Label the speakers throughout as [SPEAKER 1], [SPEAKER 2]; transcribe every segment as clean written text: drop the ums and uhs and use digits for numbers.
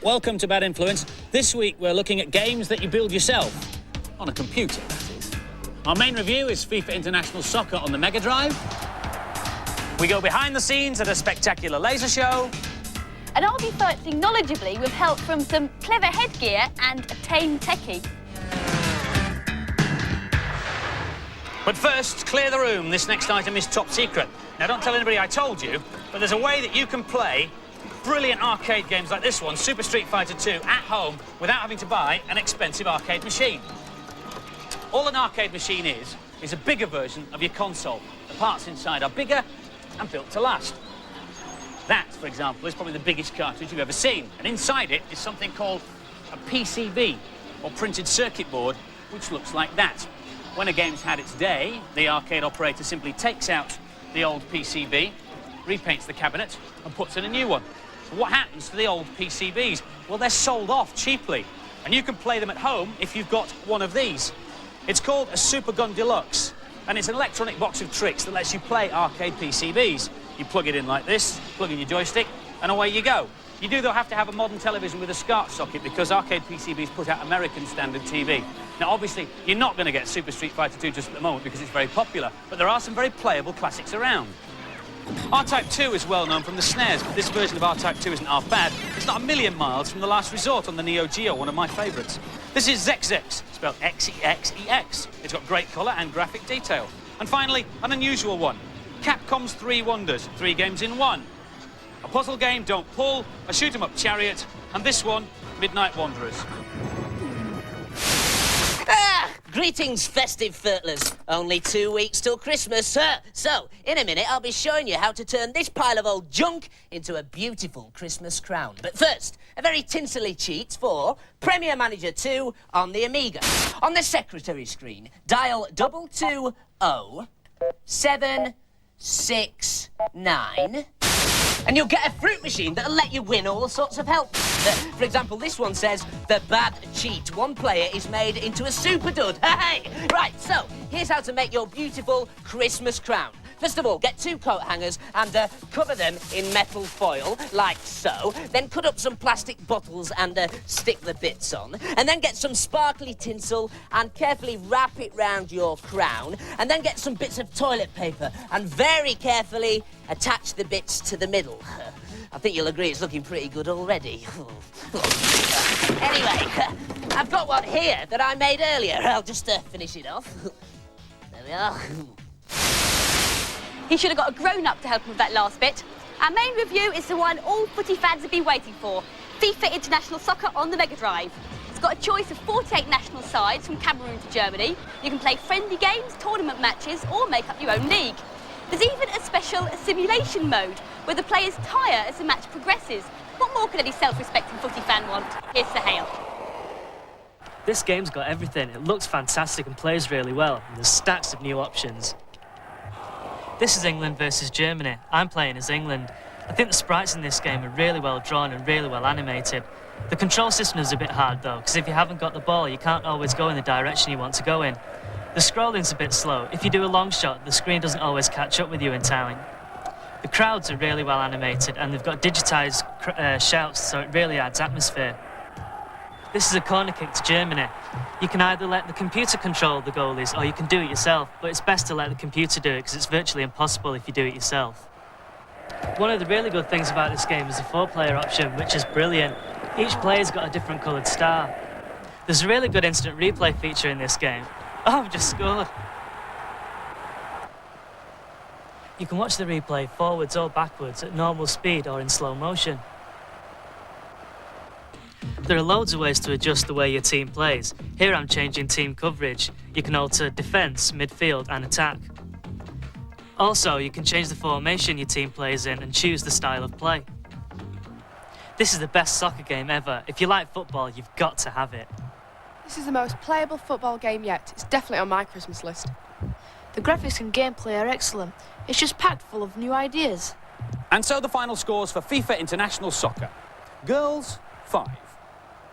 [SPEAKER 1] welcome to Bad Influence. This week we're looking at games that you build yourself. On a computer, that is. Our main review is FIFA International Soccer on the Mega Drive. We go behind the scenes at a spectacular laser show.
[SPEAKER 2] And I'll be searching knowledgeably with help from some clever headgear and a tame techie.
[SPEAKER 1] But first, clear the room. This next item is top secret. Now, don't tell anybody I told you, but there's a way that you can play brilliant arcade games like this one, Super Street Fighter 2, at home without having to buy an expensive arcade machine. All an arcade machine is a bigger version of your console. The parts inside are bigger and built to last. That, for example, is probably the biggest cartridge you've ever seen. And inside it is something called a PCB, or printed circuit board, which looks like that. When a game's had its day, the arcade operator simply takes out the old PCB, repaints the cabinet, and puts in a new one. So what happens to the old PCBs? Well, they're sold off cheaply, and you can play them at home if you've got one of these. It's called a Super Gun Deluxe, and it's an electronic box of tricks that lets you play arcade PCBs. You plug it in like this, plug in your joystick, and away you go. You do, though, have to have a modern television with a SCART socket because arcade PCBs put out American standard TV. Now, obviously, you're not going to get Super Street Fighter 2 just at the moment because it's very popular, but there are some very playable classics around. R-Type 2 is well known from the SNES, but this version of R-Type 2 isn't half bad. It's not a million miles from The Last Resort on the Neo Geo, one of my favourites. This is Zex, spelled X-E-X-E-X. It's got great colour and graphic detail. And finally, an unusual one. Capcom's 3 Wonders, 3 games in 1. A puzzle game, Don't Pull, a shoot-'em-up chariot, and this one, Midnight Wanderers.
[SPEAKER 3] Greetings, festive furtlers. Only 2 weeks till Christmas, sir. So, in a minute, I'll be showing you how to turn this pile of old junk into a beautiful Christmas crown. But first, a very tinselly cheat for Premier Manager 2 on the Amiga. On the secretary screen, dial 220-769... and you'll get a fruit machine that'll let you win all sorts of help. For example, this one says, the bad cheat. One player is made into a super dud. Hey! Right, so, here's how to make your beautiful Christmas crown. First of all, get 2 coat hangers and cover them in metal foil, like so. Then cut up some plastic bottles and stick the bits on. And then get some sparkly tinsel and carefully wrap it round your crown. And then get some bits of toilet paper and very carefully attach the bits to the middle. I think you'll agree it's looking pretty good already. Anyway, I've got one here that I made earlier. I'll just finish it off. There we are.
[SPEAKER 2] He should have got a grown-up to help him with that last bit. Our main review is the one all footy fans have been waiting for, FIFA International Soccer on the Mega Drive. It's got a choice of 48 national sides from Cameroon to Germany. You can play friendly games, tournament matches, or make up your own league. There's even a special simulation mode where the players tire as the match progresses. What more could any self-respecting footy fan want? Here's Sahale.
[SPEAKER 4] This game's got everything. It looks fantastic and plays really well, and there's stacks of new options. This is England versus Germany. I'm playing as England. I think the sprites in this game are really well drawn and really well animated. The control system is a bit hard though, because if you haven't got the ball, you can't always go in the direction you want to go in. The scrolling's a bit slow. If you do a long shot, the screen doesn't always catch up with you in time. The crowds are really well animated and they've got digitised shouts, so it really adds atmosphere. This is a corner kick to Germany. You can either let the computer control the goalies or you can do it yourself, but it's best to let the computer do it because it's virtually impossible if you do it yourself. One of the really good things about this game is the 4-player option, which is brilliant. Each player's got a different coloured star. There's a really good instant replay feature in this game. Oh, I've just scored. You can watch the replay forwards or backwards at normal speed or in slow motion. There are loads of ways to adjust the way your team plays. Here I'm changing team coverage. You can alter defence, midfield and attack. Also, you can change the formation your team plays in and choose the style of play. This is the best soccer game ever. If you like football, you've got to have it.
[SPEAKER 5] This is the most playable football game yet. It's definitely on my Christmas list.
[SPEAKER 6] The graphics and gameplay are excellent. It's just packed full of new ideas.
[SPEAKER 1] And so the final scores for FIFA International Soccer. Girls, 5.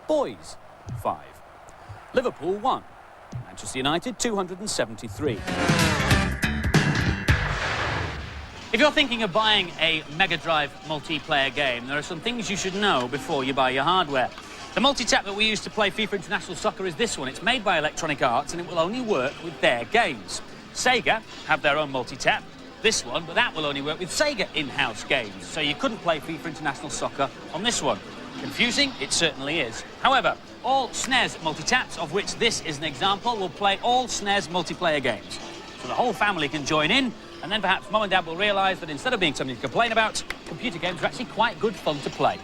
[SPEAKER 1] Boys, 5. Liverpool, 1. Manchester United, 273. If you're thinking of buying a Mega Drive multiplayer game, there are some things you should know before you buy your hardware. The multi-tap that we use to play FIFA International Soccer is this one. It's made by Electronic Arts and it will only work with their games. Sega have their own multi-tap, this one, but that will only work with Sega in-house games. So you couldn't play FIFA International Soccer on this one. Confusing? It certainly is. However, all SNES multi-taps, of which this is an example, will play all SNES multiplayer games. So the whole family can join in, and then perhaps Mum and Dad will realise that instead of being something to complain about, computer games are actually quite good fun to play.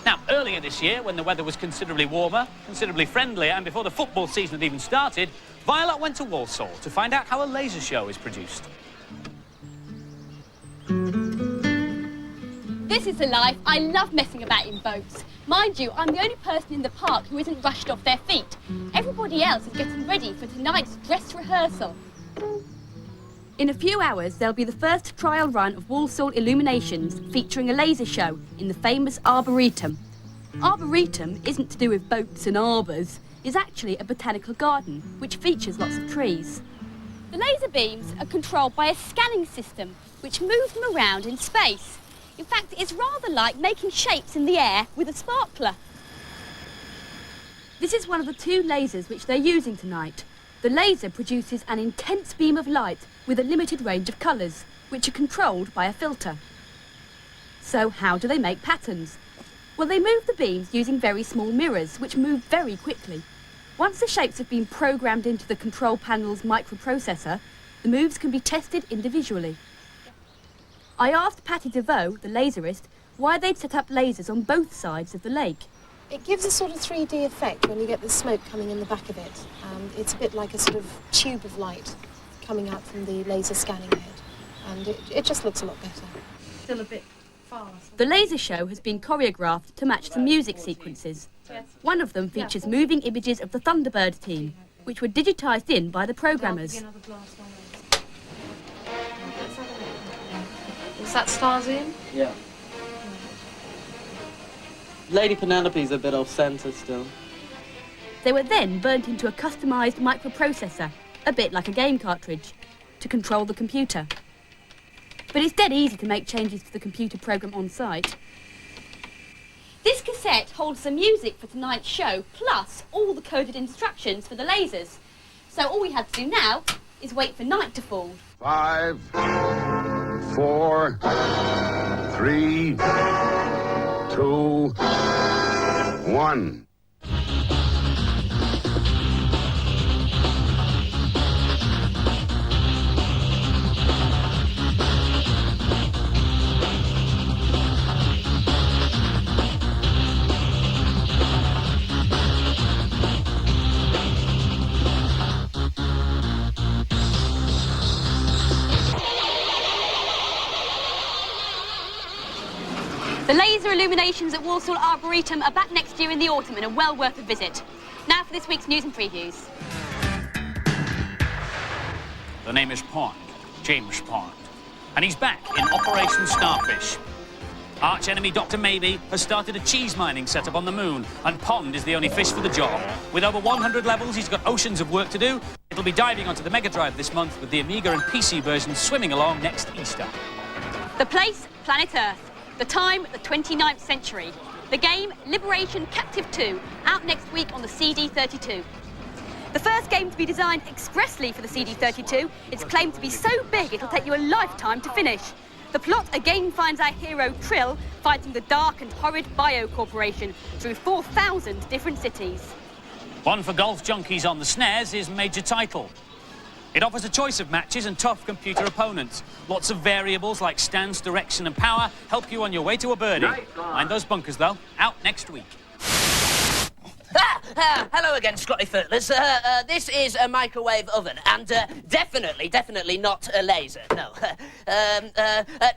[SPEAKER 1] Now, earlier this year, when the weather was considerably warmer, considerably friendlier, and before the football season had even started, Violet went to Walsall to find out how a laser show is produced.
[SPEAKER 2] This is the life. I love messing about in boats. Mind you, I'm the only person in the park who isn't rushed off their feet. Everybody else is getting ready for tonight's dress rehearsal. In a few hours, there'll be the first trial run of Walsall Illuminations featuring a laser show in the famous Arboretum. Arboretum isn't to do with boats and arbours. It's actually a botanical garden which features lots of trees. The laser beams are controlled by a scanning system which moves them around in space. In fact, it's rather like making shapes in the air with a sparkler. This is one of the two lasers which they're using tonight. The laser produces an intense beam of light with a limited range of colours, which are controlled by a filter. So how do they make patterns? Well, they move the beams using very small mirrors, which move very quickly. Once the shapes have been programmed into the control panel's microprocessor, the moves can be tested individually. I asked Patty DeVoe, the laserist, why they'd set up lasers on both sides of the lake.
[SPEAKER 7] It gives a sort of 3D effect when you get the smoke coming in the back of it. It's a bit like a sort of tube of light coming out from the laser scanning head, and it just looks a lot better.
[SPEAKER 6] Still a bit fast.
[SPEAKER 2] The laser show has been choreographed to match the music sequences. One of them features moving images of the Thunderbird team, which were digitised in by the programmers.
[SPEAKER 6] Is that stars in?
[SPEAKER 8] Yeah. Lady Penelope's a bit off-centre still.
[SPEAKER 2] They were then burnt into a customised microprocessor, a bit like a game cartridge, to control the computer. But it's dead easy to make changes to the computer program on site. This cassette holds the music for tonight's show, plus all the coded instructions for the lasers. So all we have to do now is wait for night to fall.
[SPEAKER 9] 5, 4, 3, 2, 1.
[SPEAKER 2] The laser illuminations at Walsall Arboretum are back next year in the autumn and are well worth a visit. Now for this week's news and previews.
[SPEAKER 1] The name is Pond, James Pond, and he's back in Operation Starfish. Arch-enemy Dr. Maybe has started a cheese mining setup on the moon, and Pond is the only fish for the job. With over 100 levels, he's got oceans of work to do. It'll be diving onto the Mega Drive this month, with the Amiga and PC versions swimming along next Easter.
[SPEAKER 2] The place, Planet Earth. The time, the 29th century. The game, Liberation Captive 2, out next week on the CD32. The first game to be designed expressly for the CD32, it's claimed to be so big it'll take you a lifetime to finish. The plot again finds our hero Trill fighting the dark and horrid Bio Corporation through 4,000 different cities.
[SPEAKER 1] One for golf junkies on the SNES is Major Title. It offers a choice of matches and tough computer opponents. Lots of variables like stance, direction and power help you on your way to a birdie. Mind those bunkers, though. Out next week.
[SPEAKER 3] Hello again, Scotty Furtlers. This is a microwave oven, and definitely not a laser, no.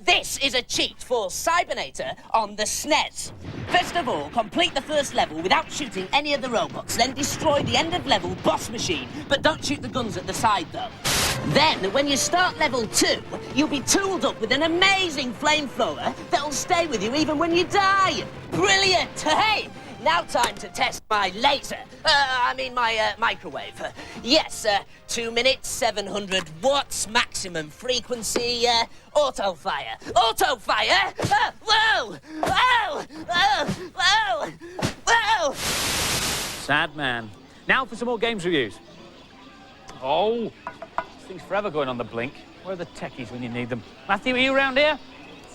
[SPEAKER 3] This is a cheat for Cybernator on the SNES. First of all, complete the first level without shooting any of the robots, then destroy the end-of-level boss machine, but don't shoot the guns at the side, though. Then, when you start level 2, you'll be tooled up with an amazing flamethrower that'll stay with you even when you die. Brilliant! Hey! now time to test my laser. My microwave. Yes, 2 minutes, 700 watts, maximum frequency, auto fire. Auto fire! Whoa! Whoa! Whoa! Whoa! Whoa!
[SPEAKER 1] Sad man. Now for some more games reviews. Oh, this thing's forever going on the blink. Where are the techies when you need them? Matthew, are you around here?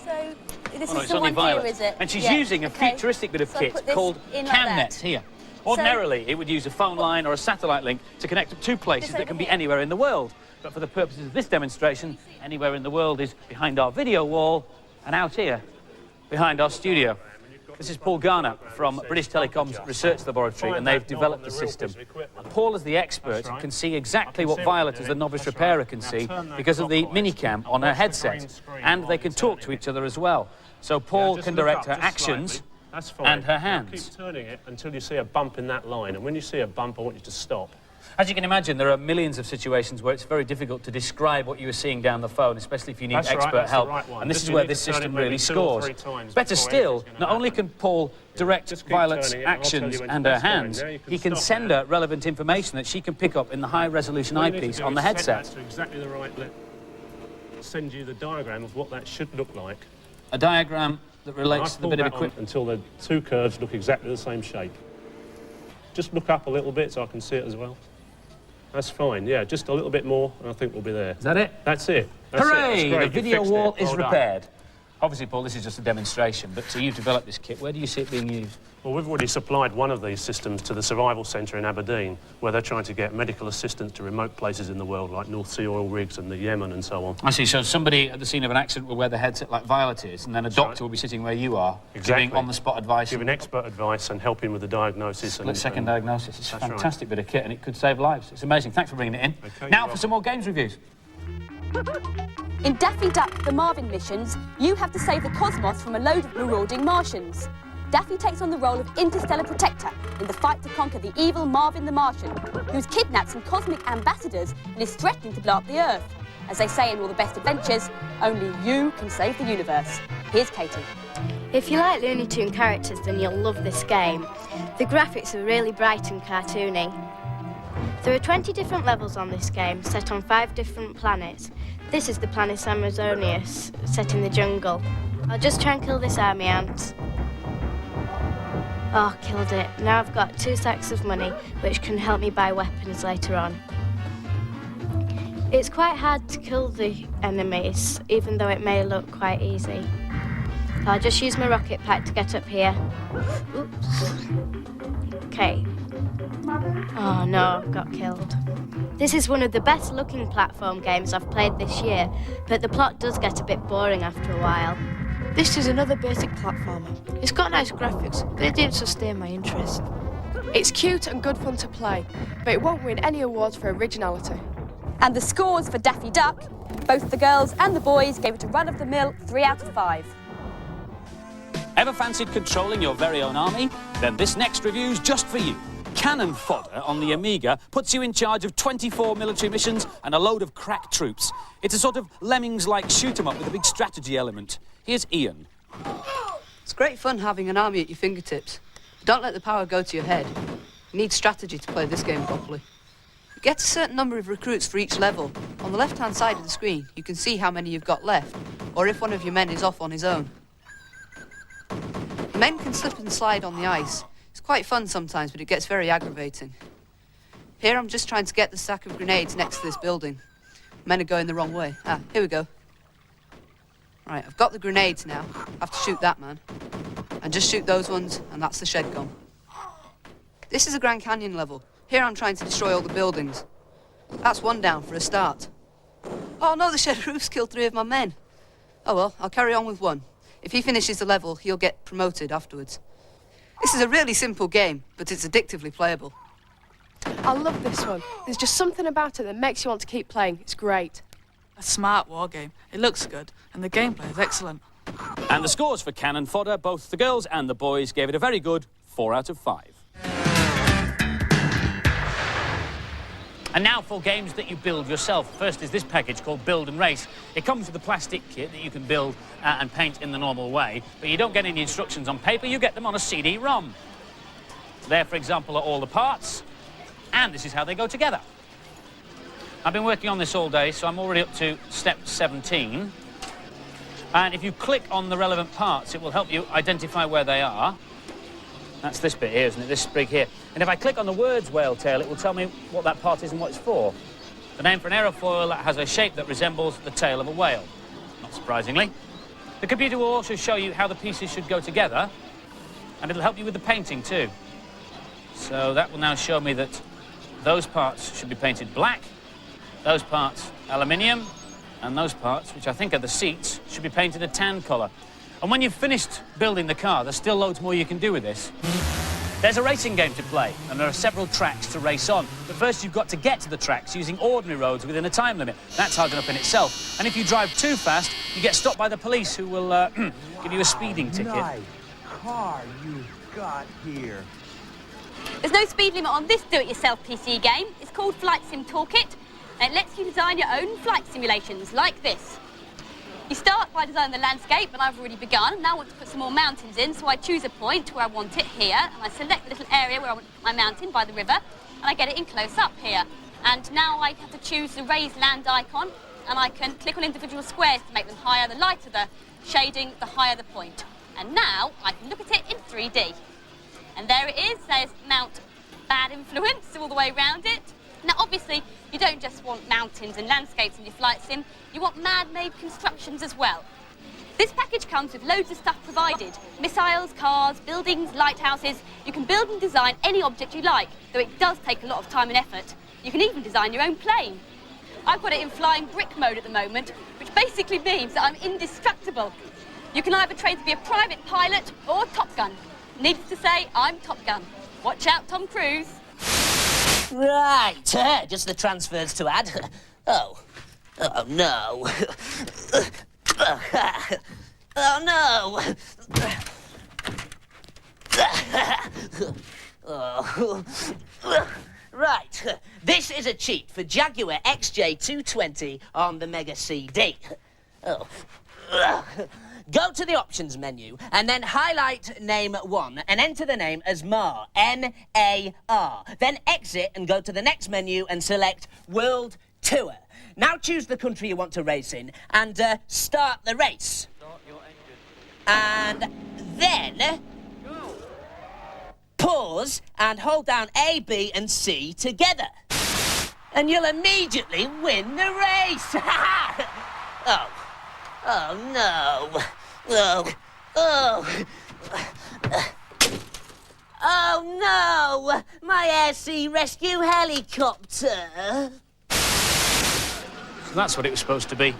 [SPEAKER 2] So, this
[SPEAKER 1] Oh,
[SPEAKER 2] is the one here, is it?
[SPEAKER 1] And she's
[SPEAKER 2] Yeah,
[SPEAKER 1] using a
[SPEAKER 2] okay.
[SPEAKER 1] futuristic bit of
[SPEAKER 2] So
[SPEAKER 1] kit
[SPEAKER 2] put this
[SPEAKER 1] called
[SPEAKER 2] in like that.
[SPEAKER 1] CamNet here. Ordinarily, it would use a phone line or a satellite link to connect up two places that
[SPEAKER 2] over
[SPEAKER 1] can be
[SPEAKER 2] here.
[SPEAKER 1] anywhere in the world. But for the purposes of this demonstration, anywhere in the world is behind our video wall and out here, behind our studio. This is Paul Garner from British Telecom's Research Laboratory, and they've developed the system. Paul, as the expert, can see exactly what Violet, as the novice repairer, can see because of the minicam on her headset, and they can talk to each other as well. So Paul can direct her actions and her hands.
[SPEAKER 10] Keep turning it until you see a bump in that line, and when you see a bump, I want you to stop.
[SPEAKER 1] As you can imagine, there are millions of situations where it's very difficult to describe what you are seeing down the phone, especially if you need expert help. And this is where this system really scores. Better still, not only can Paul direct Violet's actions and her hands, he can send her relevant information that she can pick up in the high-resolution eyepiece on the headset.
[SPEAKER 10] To exactly the right send you the diagram of what that should look like.
[SPEAKER 1] A diagram that relates to the bit of equipment.
[SPEAKER 10] Until the two curves look exactly the same shape. Just look up a little bit so I can see it as well. That's fine, yeah, just a little bit more and I think we'll be there.
[SPEAKER 1] Is that it?
[SPEAKER 10] That's it. That's
[SPEAKER 1] Hooray!
[SPEAKER 10] It. That's
[SPEAKER 1] The video
[SPEAKER 10] fixed
[SPEAKER 1] wall
[SPEAKER 10] it.
[SPEAKER 1] is
[SPEAKER 10] Well done.
[SPEAKER 1] repaired. Obviously, Paul, this is just a demonstration, but so you've developed this kit. Where do you see it being used?
[SPEAKER 10] Well, we've already supplied one of these systems to the Survival Centre in Aberdeen, where they're trying to get medical assistance to remote places in the world, like North Sea oil rigs and the Yemen and so on.
[SPEAKER 1] I see, so somebody at the scene of an accident will wear the headset like Violet is, and then a doctor will be sitting where you are, giving on-the-spot advice.
[SPEAKER 10] Giving expert advice and helping with the diagnosis.
[SPEAKER 1] Split-second diagnosis. It's a fantastic bit of kit, and it could save lives. It's amazing. Thanks for bringing it in.
[SPEAKER 10] Okay,
[SPEAKER 1] now for some more games reviews.
[SPEAKER 2] In Daffy Duck, the Marvin missions, you have to save the cosmos from a load of marauding Martians. Daffy takes on the role of interstellar protector in the fight to conquer the evil Marvin the Martian, who's kidnapped some cosmic ambassadors and is threatening to blow up the Earth. As they say in all the best adventures, only you can save the universe. Here's Katie.
[SPEAKER 11] If you like Looney Tunes characters, then you'll love this game. The graphics are really bright and cartoony. There are 20 different levels on this game, set on 5 different planets. This is the planet Amazonius, set in the jungle. I'll just try and kill this army ant. Oh, killed it. Now I've got 2 sacks of money, which can help me buy weapons later on. It's quite hard to kill the enemies, even though it may look quite easy. I'll just use my rocket pack to get up here. Oops. Okay. Oh no, got killed. This is one of the best looking platform games I've played this year, but the plot does get a bit boring after a while.
[SPEAKER 6] This is another basic platformer. It's got nice graphics, but it didn't sustain my interest.
[SPEAKER 5] It's cute and good fun to play, but it won't win any awards for originality.
[SPEAKER 2] And the scores for Daffy Duck, both the girls and the boys gave it a run-of-the-mill 3 out of 5.
[SPEAKER 1] Ever fancied controlling your very own army? Then this next review's just for you. Cannon Fodder on the Amiga puts you in charge of 24 military missions and a load of crack troops. It's a sort of Lemmings-like shoot-'em-up with a big strategy element. Here's Ian.
[SPEAKER 12] It's great fun having an army at your fingertips. Don't let the power go to your head. You need strategy to play this game properly. You get a certain number of recruits for each level. On the left-hand side of the screen, you can see how many you've got left, or if one of your men is off on his own. The men can slip and slide on the ice. It's quite fun sometimes, but it gets very aggravating. Here I'm just trying to get the stack of grenades next to this building. Men are going the wrong way. Ah, here we go. Right, I've got the grenades now. I have to shoot that man. And just shoot those ones, and that's the shed gone. This is a Grand Canyon level. Here I'm trying to destroy all the buildings. That's one down for a start. Oh no, the shed roof's killed 3 of my men. Oh well, I'll carry on with one. If he finishes the level, he'll get promoted afterwards. This is a really simple game, but it's addictively playable.
[SPEAKER 5] I love this one. There's just something about it that makes you want to keep playing. It's great.
[SPEAKER 13] A smart war game. It looks good, and the gameplay is excellent.
[SPEAKER 1] And the scores for Cannon Fodder, both the girls and the boys gave it a very good 4 out of 5. And now for games that you build yourself. First is this package called Build and Race. It comes with a plastic kit that you can build and paint in the normal way, but you don't get any instructions on paper, you get them on a CD-ROM. There, for example, are all the parts, and this is how they go together. I've been working on this all day, so I'm already up to step 17. And if you click on the relevant parts, it will help you identify where they are. That's this bit here, isn't it? This sprig here. And if I click on the words whale tail, it will tell me what that part is and what it's for. The name for an aerofoil that has a shape that resembles the tail of a whale, not surprisingly. The computer will also show you how the pieces should go together, and it'll help you with the painting too. So that will now show me that those parts should be painted black, those parts aluminium, and those parts, which I think are the seats, should be painted a tan colour. And when you've finished building the car, there's still loads more you can do with this. There's a racing game to play, and there are several tracks to race on. But first, you've got to get to the tracks using ordinary roads within a time limit. That's hard enough in itself. And if you drive too fast, you get stopped by the police, who will give you a speeding ticket.
[SPEAKER 14] Nice car you got here.
[SPEAKER 2] There's no speed limit on this do-it-yourself PC game. It's called Flight Sim Toolkit, and it lets you design your own flight simulations, like this. You start by designing the landscape, and I've already begun. Now I want to put some more mountains in, so I choose a point where I want it here, and I select the little area where I want my mountain by the river, and I get it in close up here. And now I have to choose the raised land icon, and I can click on individual squares to make them higher. The lighter the shading, the higher the point. And now I can look at it in 3D. And there it is. There's Mount Bad Influence all the way around it. Now, obviously, you don't just want mountains and landscapes in your flight sim, you want man-made constructions as well. This package comes with loads of stuff provided. Missiles, cars, buildings, lighthouses. You can build and design any object you like, though it does take a lot of time and effort. You can even design your own plane. I've got it in flying brick mode at the moment, which basically means that I'm indestructible. You can either train to be a private pilot or Top Gun. Needless to say, I'm Top Gun. Watch out, Tom Cruise.
[SPEAKER 3] Right, just the transfers to add. Oh no. Oh no. Right, this is a cheat for Jaguar XJ220 on the Mega CD. Go to the options menu and then highlight name 1 and enter the name as Mar, N-A-R. Then exit and go to the next menu and select World Tour. Now choose the country you want to race in and start the race.
[SPEAKER 4] Start your engine.
[SPEAKER 3] And then pause and hold down A, B and C together. And you'll immediately win the race. Oh no. Oh no! My air sea rescue helicopter.
[SPEAKER 1] So that's what it was supposed to be.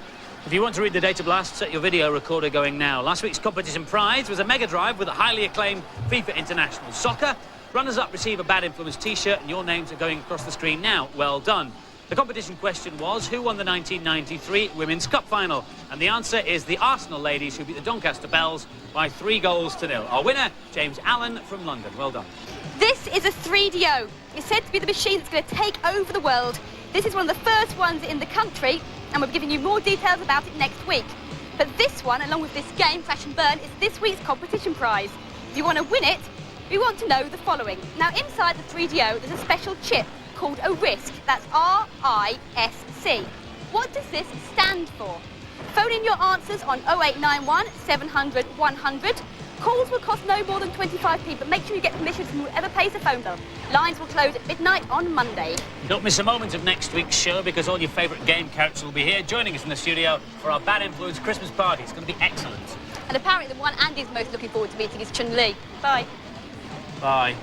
[SPEAKER 1] If you want to read the data blast, set your video recorder going now. Last week's competition prize was a Mega Drive with a highly acclaimed FIFA International Soccer. Runners-up receive a Bad Influence T-shirt, and your names are going across the screen now. Well done. The competition question was, who won the 1993 Women's Cup final? And the answer is the Arsenal ladies, who beat the Doncaster Belles by 3-0. Our winner, James Allen from London. Well done.
[SPEAKER 2] This is a 3DO. It's said to be the machine that's going to take over the world. This is one of the first ones in the country, and we'll be giving you more details about it next week. But this one, along with this game, Crash and Burn, is this week's competition prize. If you want to win it, we want to know the following. Now, inside the 3DO, there's a special chip called a RISC. That's R-I-S-C. What does this stand for? Phone in your answers on 0891 700 100. Calls will cost no more than 25p, but make sure you get permission from whoever pays the phone bill. Lines will close at midnight on Monday.
[SPEAKER 1] Don't miss a moment of next week's show, because all your favourite game characters will be here joining us in the studio for our Bad Influence Christmas party. It's going to be excellent.
[SPEAKER 2] And apparently the one Andy's most looking forward to meeting is Chun-Li. Bye.
[SPEAKER 1] Bye.